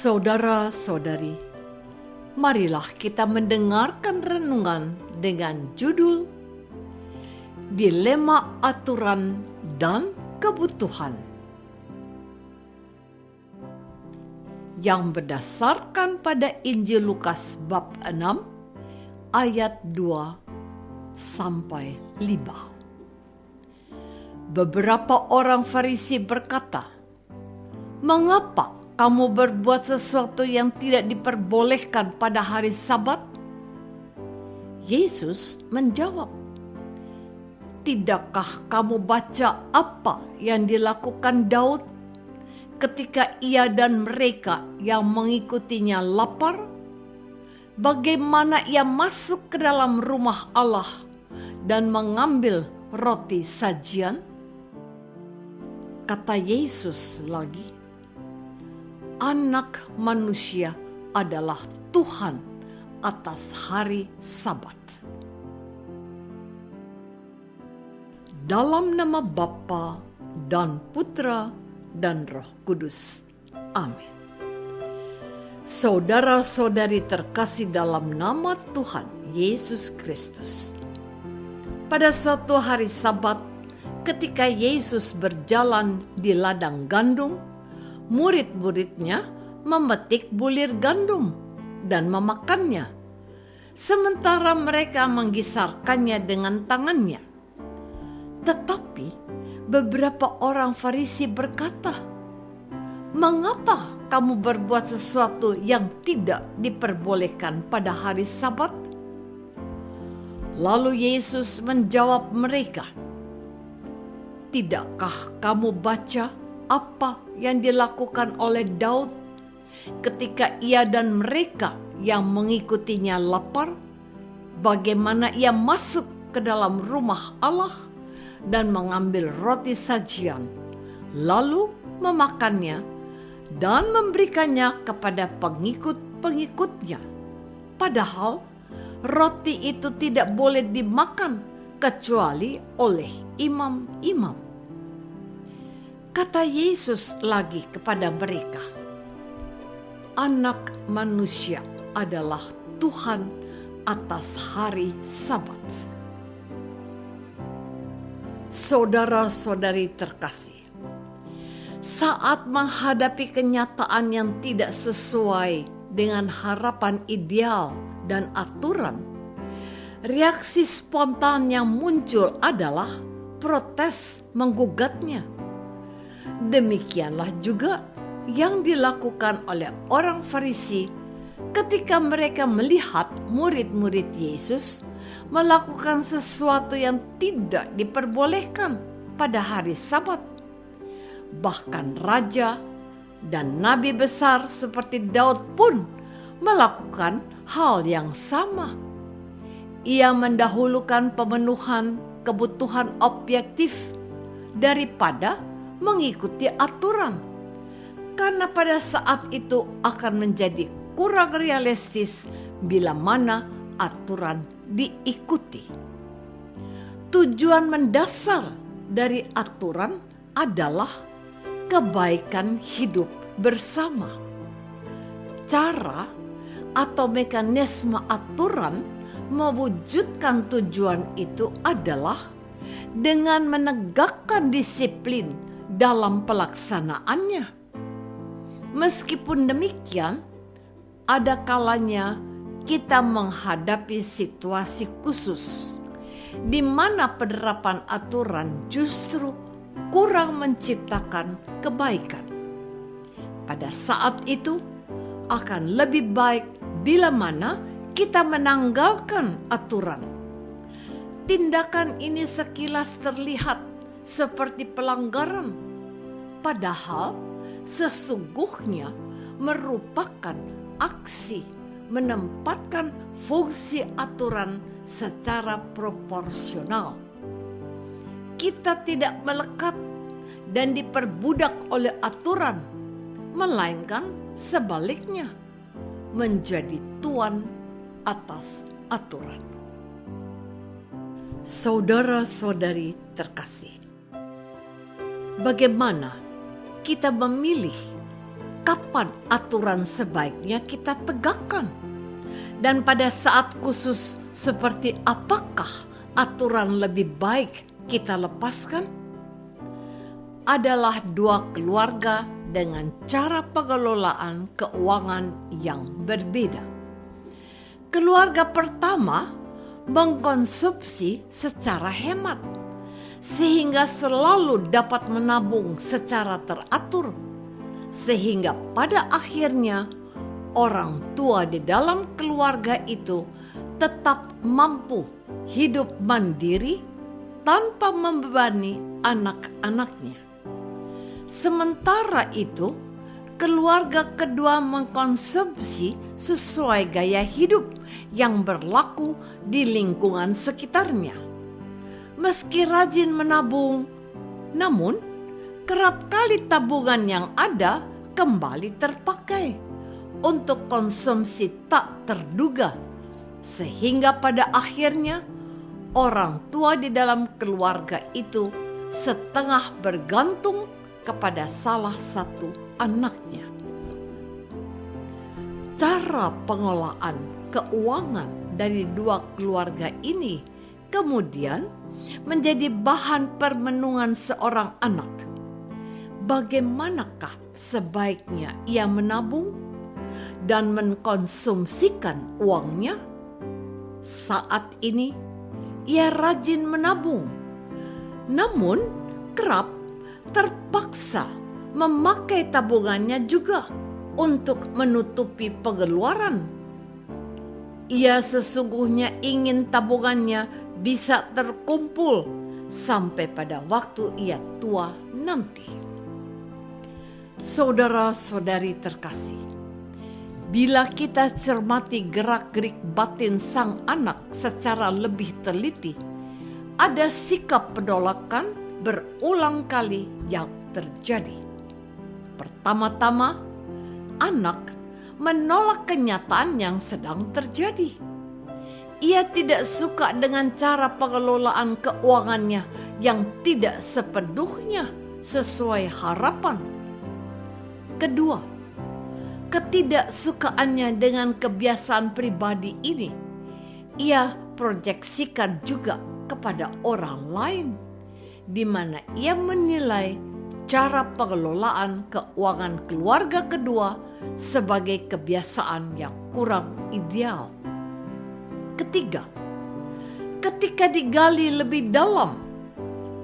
Saudara-saudari, marilah kita mendengarkan renungan dengan judul Dilema Aturan dan Kebutuhan, yang berdasarkan pada Injil Lukas bab 6 ayat 2-5. Beberapa orang Farisi berkata, "Mengapa kamu berbuat sesuatu yang tidak diperbolehkan pada hari Sabat?" Yesus menjawab, "Tidakkah kamu baca apa yang dilakukan Daud ketika ia dan mereka yang mengikutinya lapar? Bagaimana ia masuk ke dalam rumah Allah dan mengambil roti sajian?" Kata Yesus lagi, "Anak manusia adalah Tuhan atas hari Sabat." Dalam nama Bapa dan Putra dan Roh Kudus. Amin. Saudara-saudari terkasih dalam nama Tuhan Yesus Kristus. Pada suatu hari Sabat, ketika Yesus berjalan di ladang gandum, murid-muridnya memetik bulir gandum dan memakannya, sementara mereka menggisarkannya dengan tangannya. Tetapi beberapa orang Farisi berkata, "Mengapa kamu berbuat sesuatu yang tidak diperbolehkan pada hari Sabat?" Lalu Yesus menjawab mereka, "Tidakkah kamu baca apa yang dilakukan oleh Daud ketika ia dan mereka yang mengikutinya lapar? Bagaimana ia masuk ke dalam rumah Allah dan mengambil roti sajian, lalu memakannya dan memberikannya kepada pengikut-pengikutnya. Padahal roti itu tidak boleh dimakan kecuali oleh imam-imam." Kata Yesus lagi kepada mereka, "Anak manusia adalah Tuhan atas hari Sabat." Saudara-saudari terkasih, saat menghadapi kenyataan yang tidak sesuai dengan harapan ideal dan aturan, reaksi spontan yang muncul adalah protes menggugatnya. Demikianlah juga yang dilakukan oleh orang Farisi ketika mereka melihat murid-murid Yesus melakukan sesuatu yang tidak diperbolehkan pada hari Sabat. Bahkan raja dan nabi besar seperti Daud pun melakukan hal yang sama. Ia mendahulukan pemenuhan kebutuhan objektif daripada mengikuti aturan, karena pada saat itu akan menjadi kurang realistis bila mana aturan diikuti. Tujuan mendasar dari aturan adalah kebaikan hidup bersama. Cara atau mekanisme aturan mewujudkan tujuan itu adalah dengan menegakkan disiplin dalam pelaksanaannya. Meskipun demikian, ada kalanya kita menghadapi situasi khusus di mana penerapan aturan justru kurang menciptakan kebaikan. Pada saat itu akan lebih baik bila mana kita menanggalkan aturan. Tindakan ini sekilas terlihat seperti pelanggaran, padahal sesungguhnya merupakan aksi menempatkan fungsi aturan secara proporsional. Kita tidak melekat dan diperbudak oleh aturan, melainkan sebaliknya, menjadi tuan atas aturan. Saudara-saudari terkasih, bagaimana kita memilih kapan aturan sebaiknya kita tegakkan? Dan pada saat khusus seperti apakah aturan lebih baik kita lepaskan? Adalah dua keluarga dengan cara pengelolaan keuangan yang berbeda. Keluarga pertama mengkonsumsi secara hemat, sehingga selalu dapat menabung secara teratur, sehingga pada akhirnya orang tua di dalam keluarga itu tetap mampu hidup mandiri tanpa membebani anak-anaknya. Sementara itu, keluarga kedua mengkonsumsi sesuai gaya hidup yang berlaku di lingkungan sekitarnya. Meski rajin menabung, namun kerap kali tabungan yang ada kembali terpakai untuk konsumsi tak terduga, sehingga pada akhirnya orang tua di dalam keluarga itu setengah bergantung kepada salah satu anaknya. Cara pengelolaan keuangan dari dua keluarga ini kemudian menjadi bahan permenungan seorang anak. Bagaimanakah sebaiknya ia menabung dan mengkonsumsikan uangnya? Saat ini ia rajin menabung, namun kerap terpaksa memakai tabungannya juga untuk menutupi pengeluaran. Ia sesungguhnya ingin tabungannya bisa terkumpul sampai pada waktu ia tua nanti. Saudara-saudari terkasih, bila kita cermati gerak-gerik batin sang anak secara lebih teliti, ada sikap penolakan berulang kali yang terjadi. Pertama-tama, anak menolak kenyataan yang sedang terjadi. Ia tidak suka dengan cara pengelolaan keuangannya yang tidak sepenuhnya sesuai harapan. Kedua, ketidaksukaannya dengan kebiasaan pribadi ini ia proyeksikan juga kepada orang lain, di mana ia menilai cara pengelolaan keuangan keluarga kedua sebagai kebiasaan yang kurang ideal. Ketiga, ketika digali lebih dalam,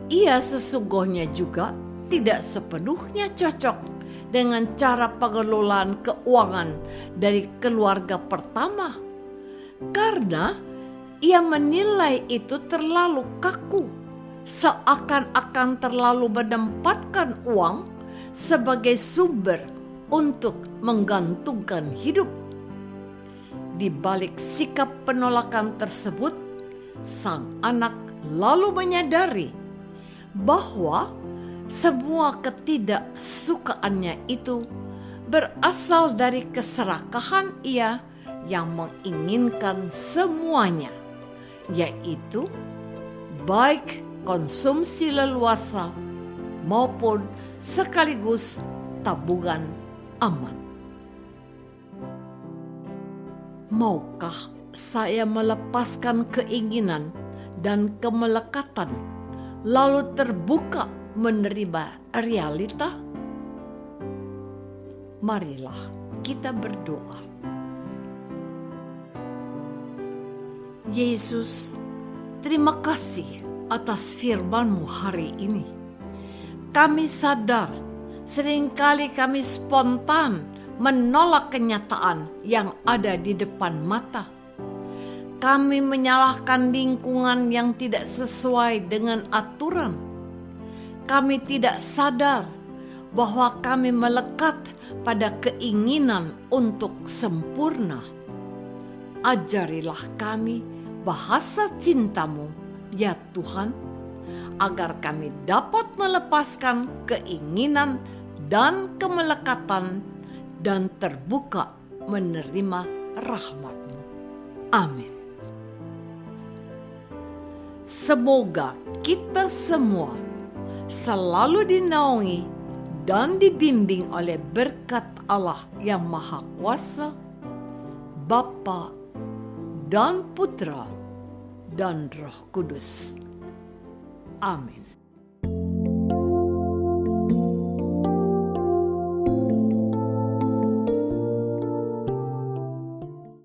ia sesungguhnya juga tidak sepenuhnya cocok dengan cara pengelolaan keuangan dari keluarga pertama, karena ia menilai itu terlalu kaku, seakan-akan terlalu menempatkan uang sebagai sumber untuk menggantungkan hidup. Di balik sikap penolakan tersebut, sang anak lalu menyadari bahwa semua ketidaksukaannya itu berasal dari keserakahan ia yang menginginkan semuanya, yaitu baik konsumsi leluasa maupun sekaligus tabungan aman. Maukah saya melepaskan keinginan dan kemelekatan, lalu terbuka menerima realita? Marilah kita berdoa. Yesus, terima kasih atas firman-Mu hari ini. Kami sadar seringkali kami spontan menolak kenyataan yang ada di depan mata. Kami menyalahkan lingkungan yang tidak sesuai dengan aturan. Kami tidak sadar bahwa kami melekat pada keinginan untuk sempurna. Ajarilah kami bahasa cinta-Mu, ya Tuhan, agar kami dapat melepaskan keinginan dan kemelekatan dan terbuka menerima rahmat-Mu. Amin. Semoga kita semua selalu dinaungi dan dibimbing oleh berkat Allah yang Maha Kuasa, Bapa dan Putra dan Roh Kudus. Amin.